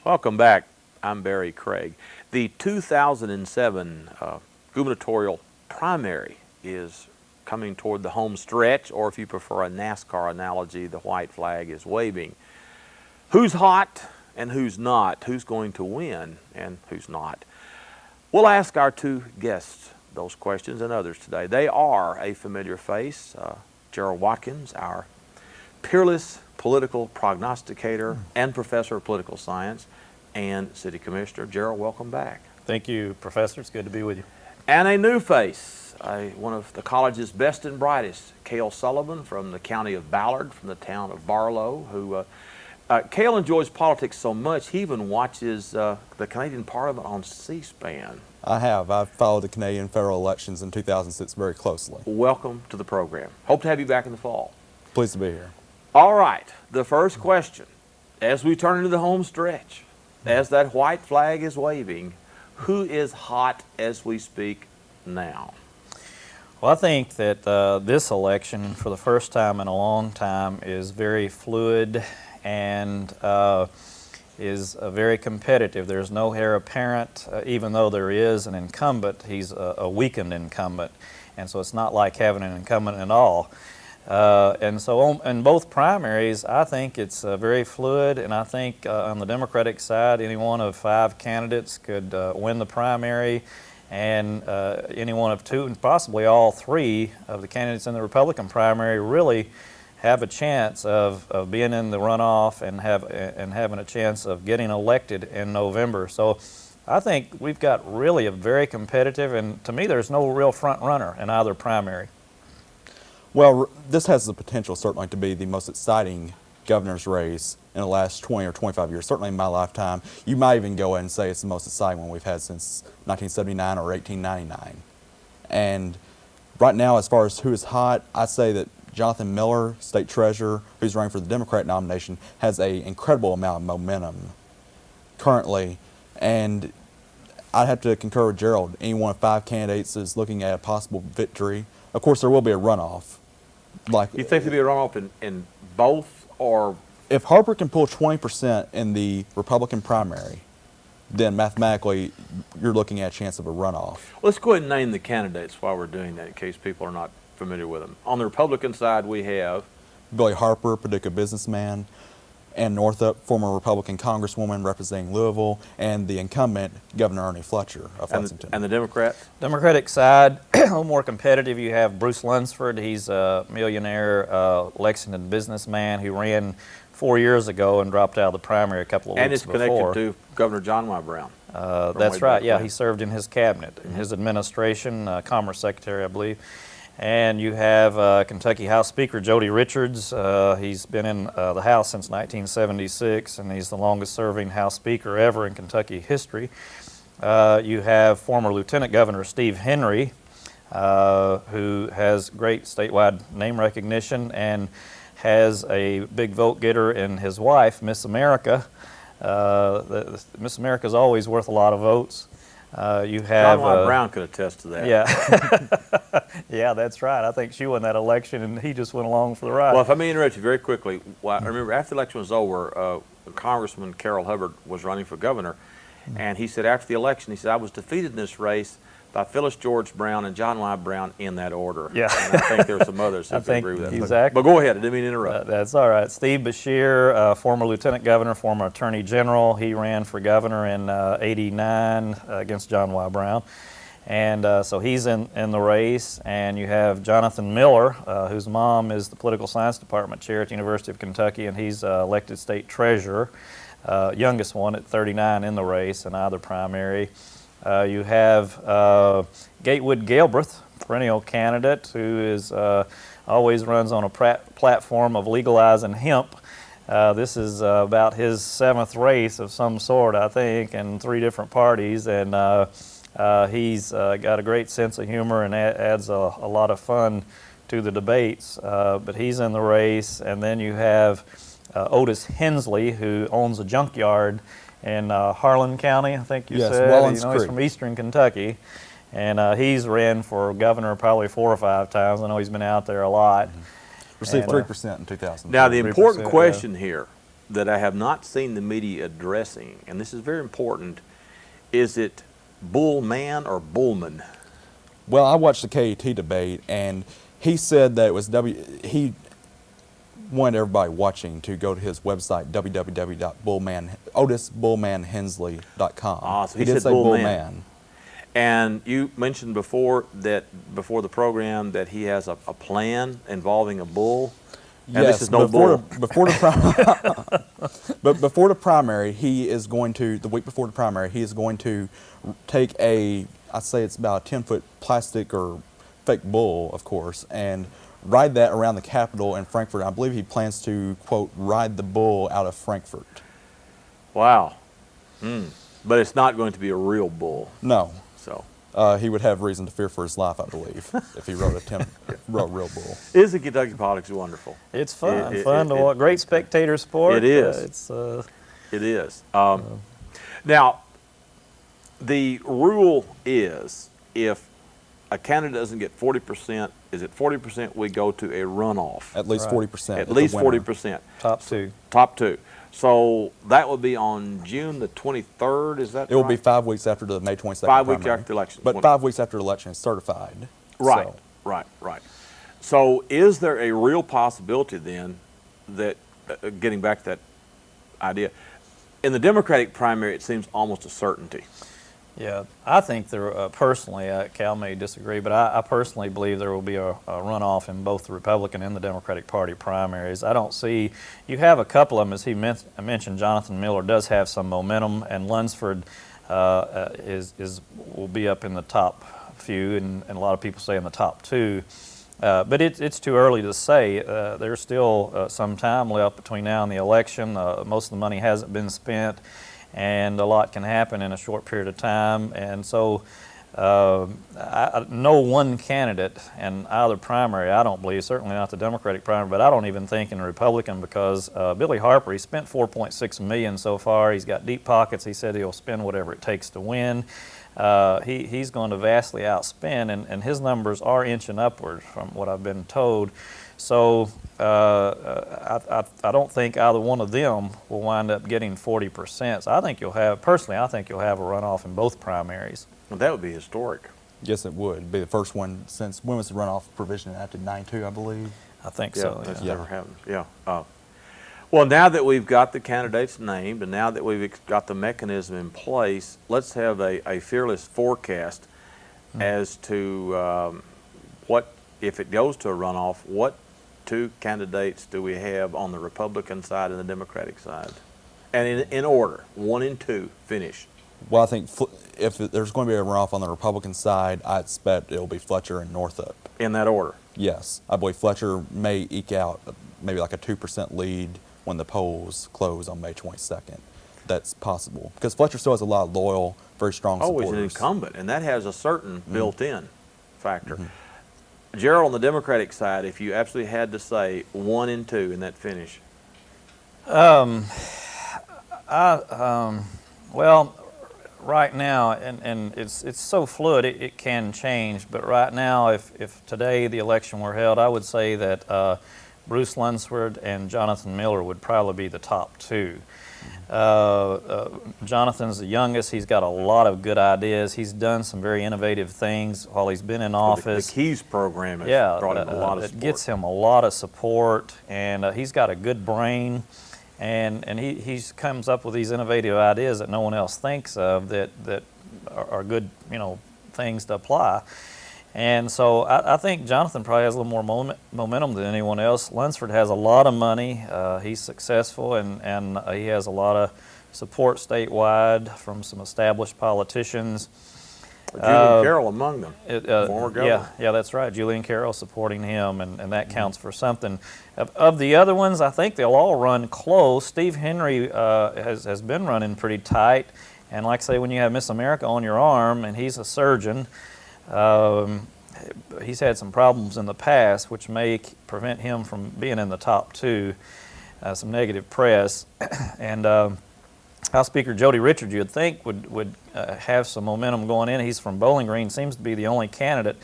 Welcome back. I'm Barry Craig. The 2007 gubernatorial primary is coming toward the home stretch, or if you prefer a NASCAR analogy, the white flag is waving. Who's hot and who's not? Who's going to win and who's not? We'll ask our two guests those questions and others today. They are a familiar face. Gerald Watkins, our peerless political prognosticator and professor of political science and city commissioner. Gerald, welcome back. Thank you, Professor. It's good to be with you. And a new face, one of the college's best and brightest, Cale Sullivan from the county of Ballard, from the town of Barlow, who Cale enjoys politics so much he even watches the Canadian Parliament on C-SPAN. I have. I've followed the Canadian federal elections in 2006 very closely. Welcome to the program. Hope to have you back in the fall. Pleased to be here. All right, the first question, as we turn into the home stretch, as that white flag is waving, who is hot as we speak now? Well, I think that this election, for the first time in a long time, is very fluid and is very competitive. There's no heir apparent, even though there is an incumbent. He's a weakened incumbent, and so it's not like having an incumbent at all. And so in both primaries, I think it's very fluid, and I think on the Democratic side, any one of 5 candidates could win the primary, and any one of 2, and possibly all 3 of the candidates in the Republican primary really have a chance of being in the runoff and having a chance of getting elected in November. So I think we've got really a very competitive, and to me there's no real front runner in either primary. Well, this has the potential certainly to be the most exciting governor's race in the last 20 or 25 years, certainly in my lifetime. You might even go ahead and say it's the most exciting one we've had since 1979 or 1899. And right now, as far as who is hot, I say that Jonathan Miller, state treasurer, who's running for the Democrat nomination, has an incredible amount of momentum currently. And I'd have to concur with Gerald. Any one of 5 candidates is looking at a possible victory. Of course, there will be a runoff. You think there'll be a runoff in both, or? If Harper can pull 20% in the Republican primary, then mathematically you're looking at a chance of a runoff. Let's go ahead and name the candidates while we're doing that in case people are not familiar with them. On the Republican side, we have Billy Harper, Paducah businessman, Ann Northup, former Republican congresswoman representing Louisville, and the incumbent, Governor Ernie Fletcher of Lexington. And the Democrats? Democratic side, a little more competitive. You have Bruce Lunsford. He's a millionaire Lexington businessman who ran 4 years ago and dropped out of the primary a couple of weeks before. And is connected to Governor John Y. Brown. That's right, yeah. He served in his cabinet, in his administration, Commerce Secretary, I believe. And you have Kentucky House Speaker Jody Richards. He's been in the House since 1976, and he's the longest-serving House Speaker ever in Kentucky history. You have former Lieutenant Governor Steve Henry, who has great statewide name recognition and has a big vote getter in his wife, Miss America. Miss America is always worth a lot of votes. You have John Y. Brown could attest to that. Yeah, yeah, that's right. I think she won that election, and he just went along for the ride. Well, if I may interrupt you very quickly, I remember after the election was over, Congressman Gerald Hubbard was running for governor, and he said after the election, he said, I was defeated in this race by Phyllis George Brown and John Y. Brown in that order. Yeah. And I think there are some others who agree with that. Exactly. But go ahead, I didn't mean to interrupt. That's all right. Steve Beshear, former Lieutenant Governor, former Attorney General. He ran for governor in '89 against John Y. Brown. And so he's in the race. And you have Jonathan Miller, whose mom is the Political Science Department chair at the University of Kentucky, and he's elected state treasurer, youngest one at 39 in the race in either primary. You have Gatewood Galbraith, perennial candidate, who is always runs on a platform of legalizing hemp. This is about his 7th race of some sort, I think, in 3 different parties, and he's got a great sense of humor and adds a lot of fun to the debates. But he's in the race, and then you have Otis Hensley, who owns a junkyard in Harlan County, I think you said. Wallens He's from eastern Kentucky, and he's ran for governor probably 4 or 5 times. I know he's been out there a lot. Received 3% in 2000. Now the important question here that I have not seen the media addressing, and this is very important. Is it Bullman or Bullman? Well, I watched the KET debate, and he said that it was he wanted everybody watching to go to his website, www.otisbullmanhensley.com. Ah, so he he did said say Bullman. And you mentioned before the program that he has a plan involving a bull. And Yes, this is no before bull. but before the primary, he is going to, the week before the primary, he is going to take I'd say it's about a 10-foot plastic or fake bull, of course, and ride that around the Capitol in Frankfurt. I believe he plans to, quote, ride the bull out of Frankfurt. Wow. But it's not going to be a real bull. No. So He would have reason to fear for his life, I believe, if he rode a real bull. isn't Kentucky politics wonderful? It's fun, It- fun it- to it- watch. Great spectator sport. It is. It is. Now, the rule is if a candidate doesn't get 40%, is it 40% we go to a runoff? At least Right. 40%. At the least winner. 40%. Top two. Top two. So that would be on June the 23rd, is that It will right? be 5 weeks after the May 22nd 5 weeks primary. after the election. But 5 weeks after the election is certified. Right, So, right. So is there a real possibility then that, getting back to that idea, in the Democratic primary it seems almost a certainty. Yeah, I think there, personally, Cal may disagree, but I personally believe there will be a runoff in both the Republican and the Democratic Party primaries. I don't see, you have a couple of them, as he mentioned, Jonathan Miller does have some momentum, and Lunsford will be up in the top few, and a lot of people say in the top two. But it's too early to say. There's still some time left between now and the election. Most of the money hasn't been spent, and a lot can happen in a short period of time. And so no one candidate in either primary, I don't believe, certainly not the Democratic primary, but I don't even think in the Republican, because Billy Harper, he spent $4.6 million so far. He's got deep pockets. He said he'll spend whatever it takes to win. He's going to vastly outspend, and his numbers are inching upward from what I've been told. So I don't think either one of them will wind up getting 40%. So I think personally, I think you'll have a runoff in both primaries. Well, that would be historic. yes, it would be the first one since, when was the runoff provision enacted? 92, I believe. I think Yeah, so. that's Yeah. never happened. Yeah. Well, now that we've got the candidates named and now that we've got the mechanism in place, let's have a fearless forecast as to what, if it goes to a runoff, what two candidates do we have on the Republican side and the Democratic side? And in order, 1 and 2, finish. Well, I think if there's going to be a runoff on the Republican side, I expect it'll be Fletcher and Northup. In that order. Yes, I believe Fletcher may eke out maybe like a 2% lead when the polls close on May 22nd. That's possible because Fletcher still has a lot of loyal, very strong Oh, supporters. he's an incumbent, and that has a certain built-in factor. Gerald, on the Democratic side, if you absolutely had to say 1 and 2 in that finish. Well, right now, and it's so fluid, it can change. But right now, if today the election were held, I would say that Bruce Lunsford and Jonathan Miller would probably be the top two. Jonathan's the youngest. He's got a lot of good ideas. He's done some very innovative things while he's been in office. The Keys program has brought him a lot of it support. gets him a lot of support, and he's got a good brain, and he comes up with these innovative ideas that no one else thinks of that are good, things to apply. And so I think Jonathan probably has a little more momentum than anyone else. Lunsford has a lot of money. He's successful, and he has a lot of support statewide from some established politicians. Julian Carroll among them, former governor. Yeah, that's right. Julian Carroll supporting him, and that counts for something. Of the other ones, I think they'll all run close. Steve Henry has been running pretty tight, and like I say, when you have Miss America on your arm, and he's a surgeon, he's had some problems in the past, which may prevent him from being in the top two. Some negative press, and House Speaker Jody Richards, you'd think would have some momentum going in. He's from Bowling Green, seems to be the only candidate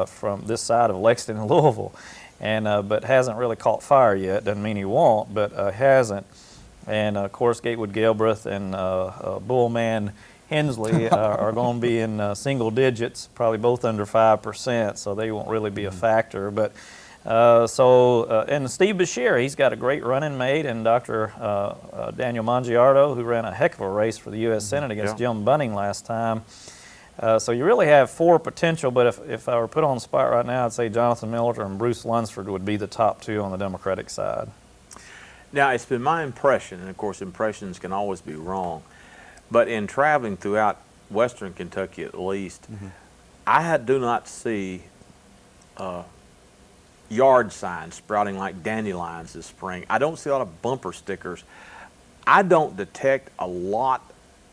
from this side of Lexington and Louisville, and but hasn't really caught fire yet. Doesn't mean he won't, but hasn't. And of course, Gatewood Galbraith and Bullman Hensley are going to be in single digits, probably both under 5%, so they won't really be a factor. But and Steve Beshear, he's got a great running mate, and Dr. Daniel Mangiardo, who ran a heck of a race for the U.S. Senate against Jim Bunning last time. So you really have 4 potential, but if I were put on the spot right now, I'd say Jonathan Miller and Bruce Lunsford would be the top 2 on the Democratic side. Now, it's been my impression, and of course impressions can always be wrong, but in traveling throughout western Kentucky at least, I do not see yard signs sprouting like dandelions this spring. I don't see a lot of bumper stickers. I don't detect a lot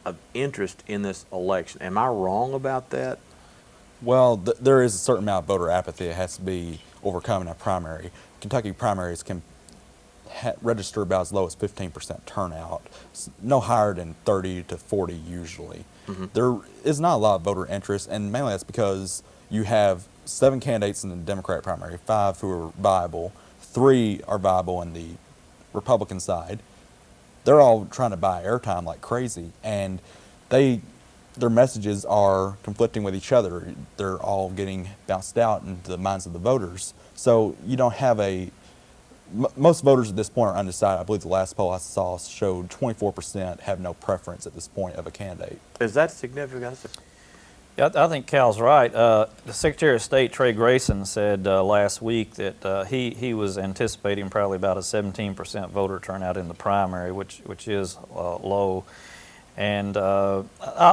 of interest in this election. Am I wrong about that? Well, there is a certain amount of voter apathy that has to be overcome in a primary. Kentucky primaries can register about as low as 15% turnout, no higher than 30 to 40 usually. There is not a lot of voter interest, and mainly that's because you have 7 candidates in the Democratic primary, 5 who are viable, 3 are viable in the Republican side. They're all trying to buy airtime like crazy, and their messages are conflicting with each other. They're all getting bounced out into the minds of the voters. So you don't have most voters at this point are undecided. I believe the last poll I saw showed 24% have no preference at this point of a candidate. Is that significant? Yeah, I think Cal's right. The Secretary of State, Trey Grayson, said last week that he was anticipating probably about a 17% voter turnout in the primary, which is low. And I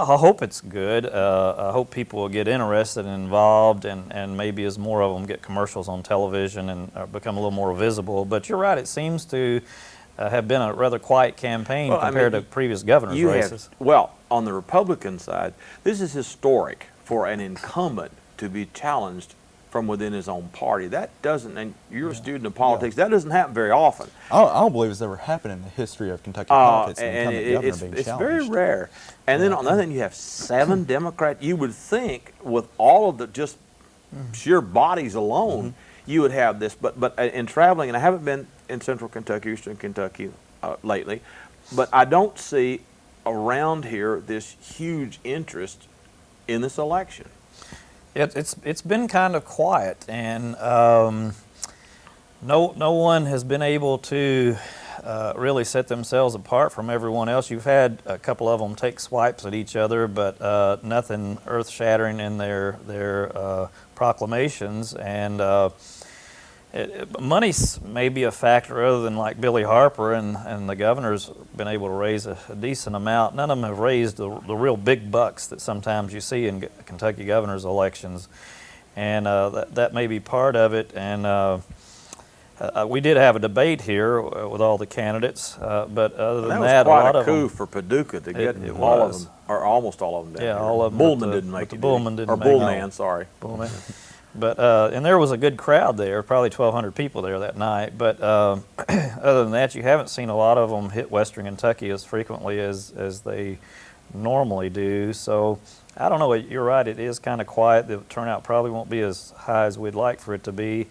hope it's good. I hope people will get interested and involved, and maybe as more of them get commercials on television and become a little more visible. But you're right, it seems to have been a rather quiet campaign compared to previous governor's races. Well, on the Republican side, this is historic for an incumbent to be challenged from within his own party. That doesn't, and you're a student of politics, that doesn't happen very often. I don't believe it's ever happened in the history of Kentucky politics. And it's very rare. And then on the other hand, you have 7 Democrats. You would think with all of the just sheer bodies alone, you would have this. But in traveling, and I haven't been in central Kentucky, eastern Kentucky lately, but I don't see around here this huge interest in this election. It's been kind of quiet, and no one has been able to really set themselves apart from everyone else. You've had a couple of them take swipes at each other, but nothing earth-shattering in their proclamations. And money may be a factor other than like Billy Harper and the governor's been able to raise a decent amount. None of them have raised the real big bucks that sometimes you see in Kentucky governor's elections. And that may be part of it. And we did have a debate here with all the candidates, but other than that, a lot of them. That was quite a coup for Paducah to get all of them, or almost all of them down here. All of them. Bullman didn't make it. Bullman didn't or make it. Bullman, sorry. Bullman. But and there was a good crowd there, probably 1,200 people there that night. But other than that, you haven't seen a lot of them hit Western Kentucky as frequently as they normally do. So I don't know. You're right. It is kind of quiet. The turnout probably won't be as high as we'd like for it to be.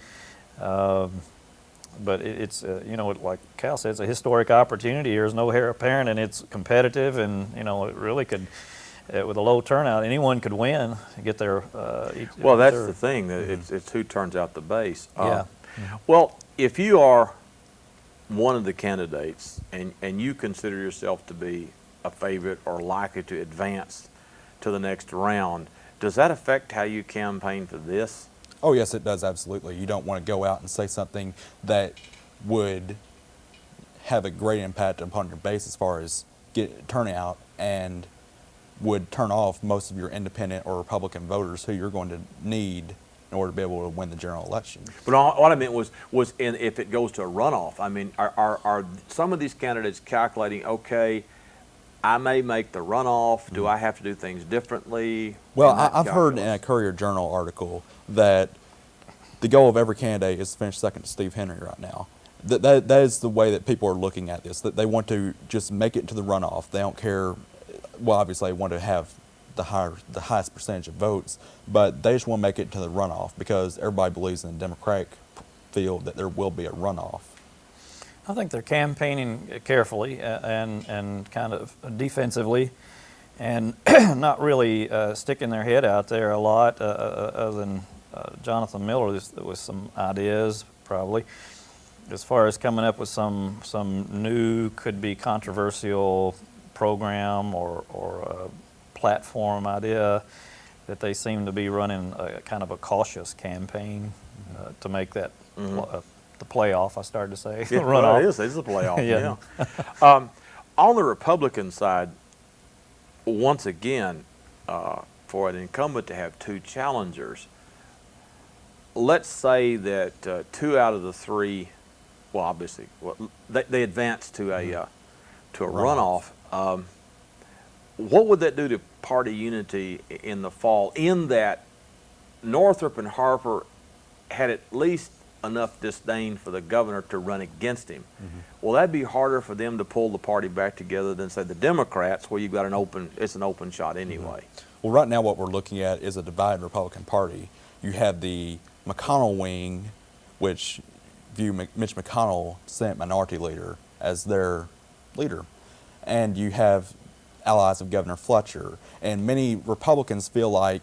But it's like Cal said, it's a historic opportunity. There's no heir apparent, and it's competitive, and it really could. With a low turnout, anyone could win and get their. Well, that's the thing. That it's who turns out the base. Yeah. Well, if you are one of the candidates and you consider yourself to be a favorite or likely to advance to the next round, does that affect how you campaign for this? Oh, yes, it does, absolutely. You don't want to go out and say something that would have a great impact upon your base as far as turnout and would turn off most of your independent or Republican voters who you're going to need in order to be able to win the general election. But what I meant was if it goes to a runoff, I mean, are some of these candidates calculating, okay, I may make the runoff, do I have to do things differently? Well, I've heard in a Courier-Journal article that the goal of every candidate is to finish second to Steve Henry right now. That is the way that people are looking at this, that they want to just make it into the runoff. They don't care. Well, obviously, they want to have the highest percentage of votes, but they just want to make it to the runoff because everybody believes in the Democratic feel that there will be a runoff? I think they're campaigning carefully and kind of defensively, and not really sticking their head out there a lot, other than Jonathan Miller with some ideas probably, as far as coming up with some new, could be controversial program or platform idea, that they seem to be running a kind of a cautious campaign to make that the playoff, I started to say. Yeah, runoff. well, it is. It's a playoff. Yeah. Yeah. On the Republican side, once again, for an incumbent to have two challengers, let's say that 2 out of the 3, well, obviously, they advance to a runoff. What would that do to party unity in the fall, in that Northrop and Harper had at least enough disdain for the governor to run against him? Will that be harder for them to pull the party back together than, say, the Democrats, where you've got it's an open shot anyway? Well, right now what we're looking at is a divided Republican Party. You have the McConnell wing, which view Mitch McConnell, Senate Minority Leader, as their leader. And you have allies of Governor Fletcher. And many Republicans feel like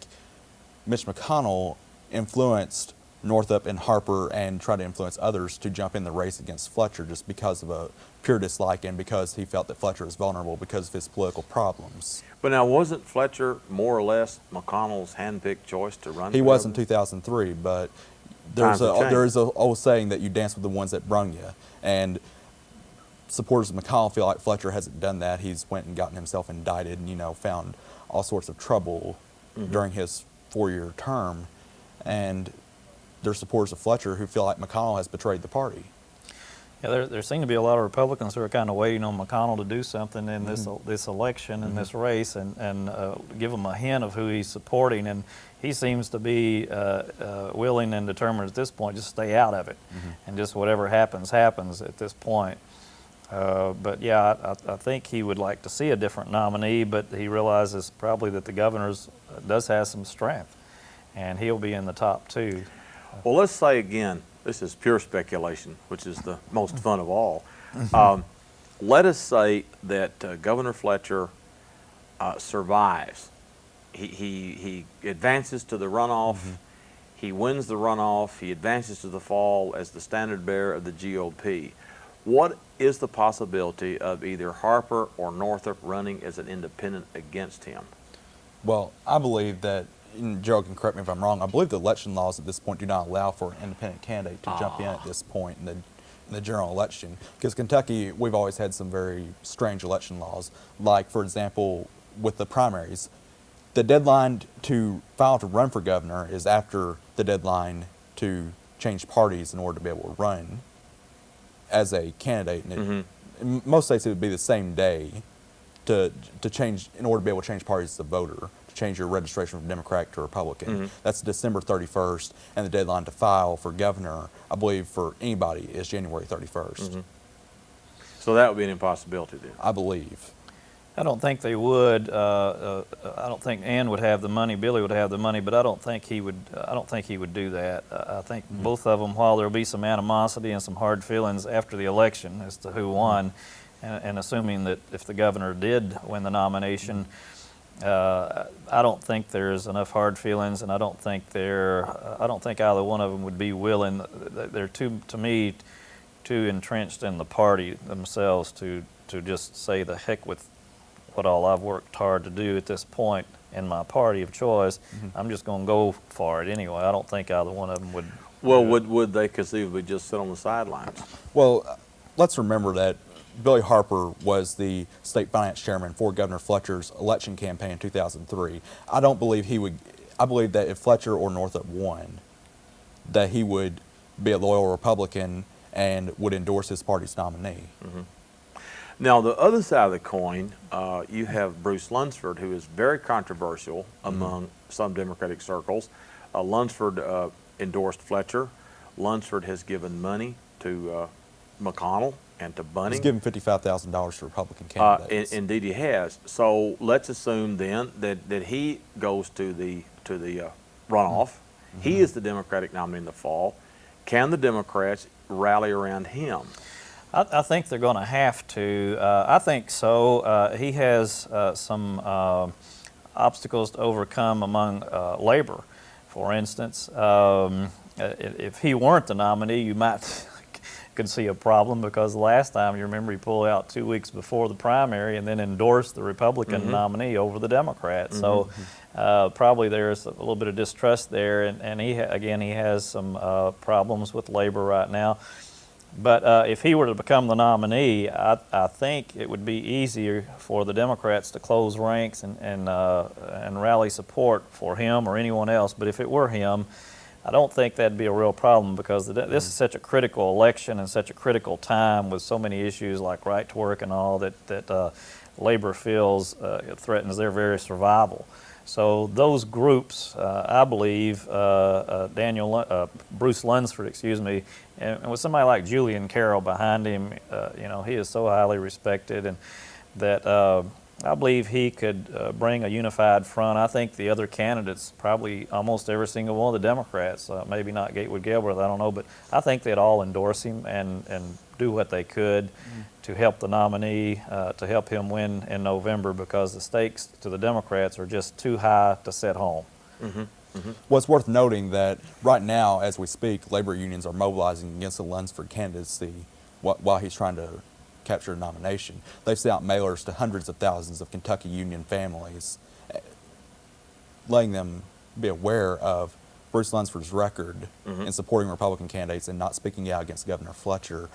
Mitch McConnell influenced Northup and Harper and tried to influence others to jump in the race against Fletcher just because of a pure dislike and because he felt that Fletcher was vulnerable because of his political problems. But now, wasn't Fletcher more or less McConnell's handpicked choice to run? He was in 2003, but there's a old saying that you dance with the ones that brung you. And supporters of McConnell feel like Fletcher hasn't done that. He's went and gotten himself indicted and, found all sorts of trouble during his 4-year term. And there's supporters of Fletcher who feel like McConnell has betrayed the party. Yeah, there seem to be a lot of Republicans who are kind of waiting on McConnell to do something in this election and this race, and give him a hint of who he's supporting. And he seems to be willing and determined at this point just stay out of it, and just whatever happens at this point. But yeah, I think he would like to see a different nominee, but he realizes probably that the governor's does have some strength, and he'll be in the top 2. Well, let's say again, this is pure speculation, which is the most fun of all. Let us say that Governor Fletcher survives. He advances to the runoff. He wins the runoff. He advances to the fall as the standard bearer of the GOP. What is the possibility of either Harper or Northup running as an independent against him? Well, I believe that, and Gerald can correct me if I'm wrong, I believe the election laws at this point do not allow for an independent candidate to jump in at this point in the general election. Because Kentucky, we've always had some very strange election laws. Like, for example, with the primaries, the deadline to file to run for governor is after the deadline to change parties in order to be able to run as a candidate. And in most states, it would be the same day to change, in order to be able to change parties as a voter, to change your registration from Democratic to Republican. That's December 31st, and the deadline to file for governor, I believe, for anybody is January 31st. So that would be an impossibility then. I believe. I don't think they would. I don't think Ann would have the money. Billy would have the money, but I don't think he would. I don't think he would do that. I think both of them, while there'll be some animosity and some hard feelings after the election as to who won, and assuming that if the governor did win the nomination, I don't think there's enough hard feelings, and I don't think either one of them would be willing. They're to me, too entrenched in the party themselves to just say the heck with what all I've worked hard to do at this point in my party of choice. I'm just going to go for it anyway. I don't think either one of them would. Well, would they conceivably just sit on the sidelines? Well, let's remember that Billy Harper was the state finance chairman for Governor Fletcher's election campaign in 2003. I don't believe he would. I believe that if Fletcher or Northup won, that he would be a loyal Republican and would endorse his party's nominee. Now, the other side of the coin, you have Bruce Lunsford, who is very controversial among some Democratic circles. Lunsford endorsed Fletcher. Lunsford has given money to McConnell and to Bunning. He's given $55,000 to Republican candidates. Indeed, he has. So let's assume then that he goes to the runoff. He is the Democratic nominee in the fall. Can the Democrats rally around him? I think they're going to have to. I think so. He has some obstacles to overcome among labor. For instance, if he weren't the nominee, you might could see a problem, because last time, you remember, he pulled out 2 weeks before the primary and then endorsed the Republican nominee over the Democrat. So probably there's a little bit of distrust there, and he again, he has some problems with labor right now. But if he were to become the nominee, I think it would be easier for the Democrats to close ranks and rally support for him or anyone else. But if it were him, I don't think that'd be a real problem, because this is such a critical election and such a critical time with so many issues like right to work and all that labor feels threatens their very survival. So those groups, I believe, Bruce Lunsford, excuse me, and with somebody like Julian Carroll behind him, he is so highly respected, and that I believe he could bring a unified front. I think the other candidates, probably almost every single one of the Democrats, maybe not Gatewood Galbraith, I don't know, but I think they'd all endorse him and do what they could to help the nominee, to help him win in November, because the stakes to the Democrats are just too high to set home. Well, it's worth noting that right now, as we speak, labor unions are mobilizing against the Lunsford candidacy while he's trying to capture a nomination. They've sent out mailers to hundreds of thousands of Kentucky union families, letting them be aware of Bruce Lunsford's record in supporting Republican candidates and not speaking out against Governor Fletcher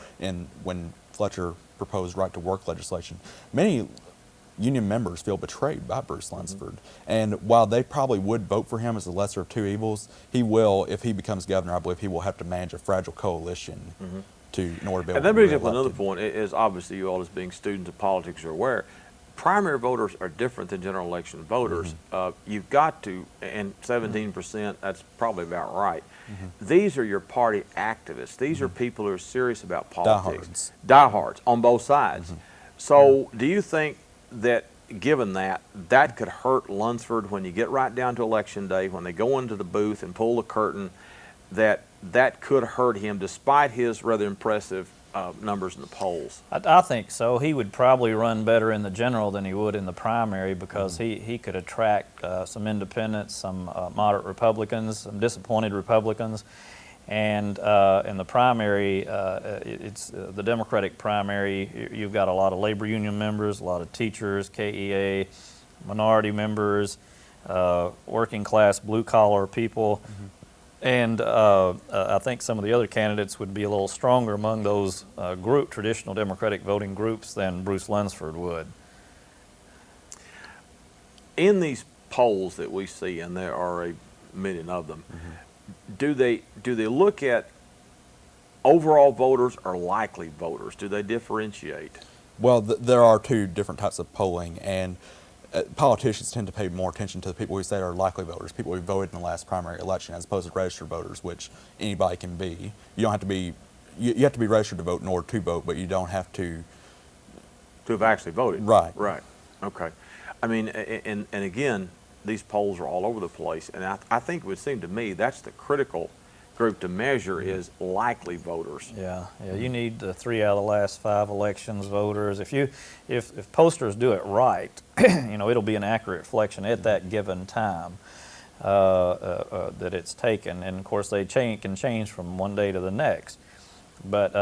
when Fletcher proposed right-to-work legislation. Many union members feel betrayed by Bruce Lunsford, and while they probably would vote for him as the lesser of two evils, he will, if he becomes governor, I believe he will have to manage a fragile coalition in order to be able And that to be brings up reelected. another point, is obviously you all, as being students of politics, are aware. Primary voters are different than general election voters. You've got to, and 17%, that's probably about right. These are your party activists. These are people who are serious about politics. Diehards on both sides. So do you think that, given that could hurt Lunsford when you get right down to election day, when they go into the booth and pull the curtain, that could hurt him despite his rather impressive numbers in the polls? I think so. He would probably run better in the general than he would in the primary, because he could attract some independents, some moderate Republicans, some disappointed Republicans. And in the primary, it's the Democratic primary, you've got a lot of labor union members, a lot of teachers, KEA, minority members, working class, blue-collar people. And I think some of the other candidates would be a little stronger among those traditional Democratic voting groups than Bruce Lunsford would. In these polls that we see, and there are a million of them, do they look at overall voters or likely voters? Do they differentiate? Well, there are two different types of polling, and politicians tend to pay more attention to the people we say are likely voters, people who voted in the last primary election, as opposed to registered voters, which anybody can be. You don't have to be, you have to be registered to vote in order to vote, but you don't have to have actually voted. Right. Right. Okay. I mean, and again, these polls are all over the place, and I think it would seem to me that's the critical group to measure, is likely voters. Yeah, you need 3 out of the last 5 elections voters. If posters do it right, it'll be an accurate reflection at that given time that it's taken. And of course, they can change from one day to the next. But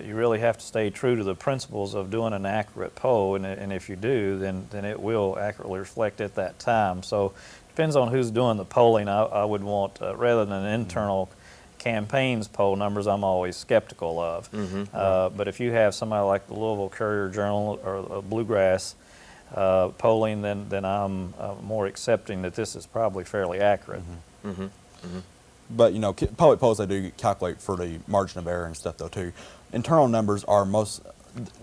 you really have to stay true to the principles of doing an accurate poll, and if you do, then it will accurately reflect at that time. So it depends on who's doing the polling. I would want, rather than an internal campaigns poll numbers, I'm always skeptical of. But if you have somebody like the Louisville Courier-Journal or Bluegrass polling, then I'm more accepting that this is probably fairly accurate. But public polls, they do calculate for the margin of error and stuff though too. Internal numbers are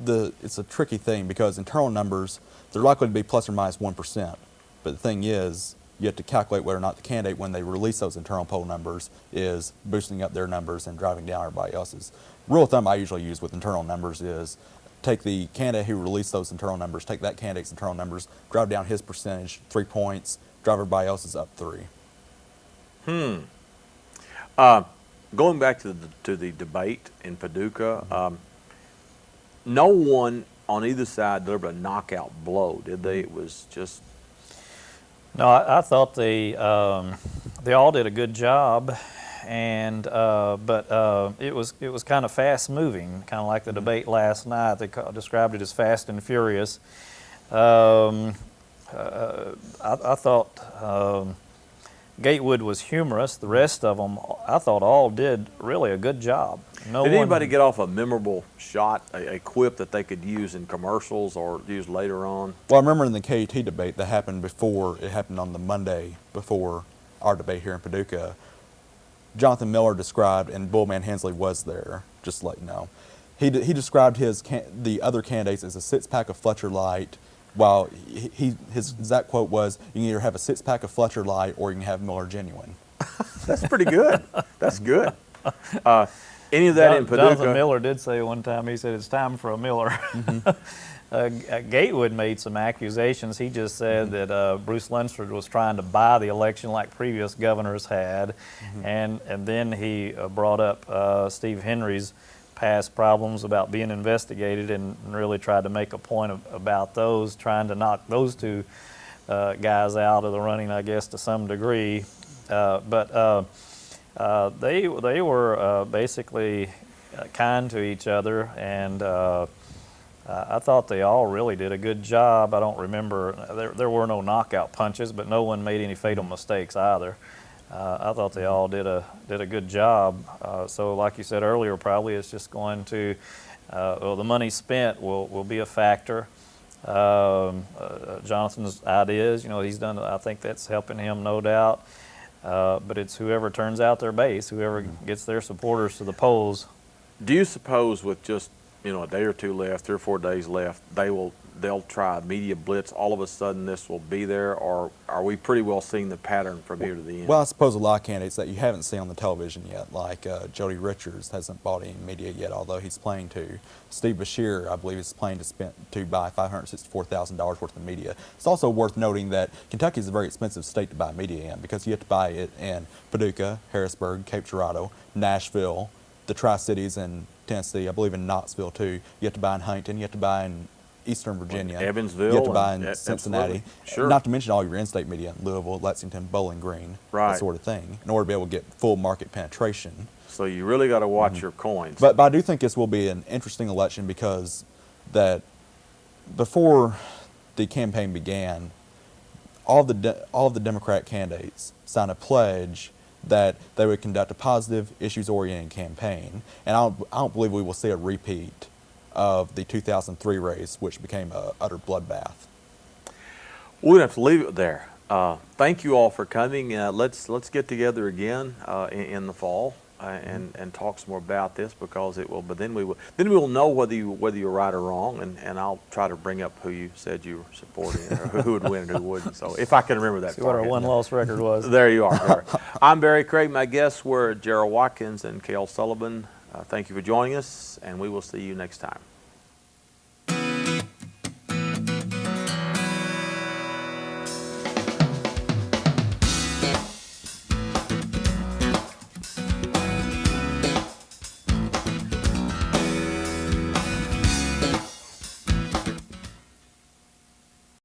it's a tricky thing, because internal numbers, they're likely to be plus or minus 1%. But the thing is, you have to calculate whether or not the candidate, when they release those internal poll numbers, is boosting up their numbers and driving down everybody else's. Rule of thumb I usually use with internal numbers is take the candidate who released those internal numbers, take that candidate's internal numbers, drive down his percentage 3 points, drive everybody else's up 3. Going back to the debate in Paducah, no one on either side delivered a knockout blow, did they? It was just. No, I thought they all did a good job, and but it was kind of fast moving, kind of like the debate last night. They described it as fast and furious. I thought Gatewood was humorous. The rest of them, I thought, all did really a good job. No Did one, anybody get off a memorable shot, a quip that they could use in commercials or use later on? Well, I remember in the KET debate that happened before, it happened on the Monday before our debate here in Paducah, Jonathan Miller described, and Bullman Hensley was there, just to let you know, he described the other candidates as a six-pack of Fletcher Light, while his exact quote was, you can either have a six-pack of Fletcher Light or you can have Miller Genuine. That's pretty good. That's good. Any of that in Paducah? Jonathan Miller did say one time, he said, it's time for a Miller. Gatewood made some accusations. He just said that Bruce Lunsford was trying to buy the election like previous governors had. And then he brought up Steve Henry's past problems about being investigated and really tried to make a point about those, trying to knock those two guys out of the running, I guess, to some degree. But they were basically kind to each other, and I thought they all really did a good job. I don't remember, there were no knockout punches, but no one made any fatal mistakes either. I thought they all did a good job. So like you said earlier, probably it's just going to, well, the money spent will be a factor. Jonathan's ideas, he's done, I think that's helping him, no doubt. But it's whoever turns out their base, whoever gets their supporters to the polls. Do you suppose with just a day or two left, 3 or 4 days left, they'll try a media blitz? All of a sudden, this will be there, or are we pretty well seeing the pattern from here to the end? Well, I suppose a lot of candidates that you haven't seen on the television yet, like Jody Richards hasn't bought any media yet, although he's planning to. Steve Beshear, I believe, is planning to buy $564,000 worth of media. It's also worth noting that Kentucky is a very expensive state to buy media in, because you have to buy it in Paducah, Harrisburg, Cape Girardeau, Nashville, the Tri-Cities in Tennessee, I believe in Knoxville too. You have to buy in Huntington, you have to buy in Eastern Virginia, Evansville, you have to buy in Cincinnati. Sure. Not to mention all your in-state media in Louisville, Lexington, Bowling Green, that sort of thing, in order to be able to get full market penetration. So you really got to watch your coins. But I do think this will be an interesting election, because that before the campaign began, all of the Democratic candidates signed a pledge that they would conduct a positive, issues-oriented campaign. And I don't believe we will see a repeat of the 2003 race, which became an utter bloodbath. We're going to have to leave it there. Thank you all for coming. Let's get together again in the fall and talk some more about this, because it will. But then we will know whether you're right or wrong, and I'll try to bring up who you said you were supporting, or who would win and who wouldn't. So if I can remember that. See what our one-loss record was. There you are. I'm Barry Craig. My guests were Gerald Watkins and Cale Sullivan. Thank you for joining us, and we will see you next time.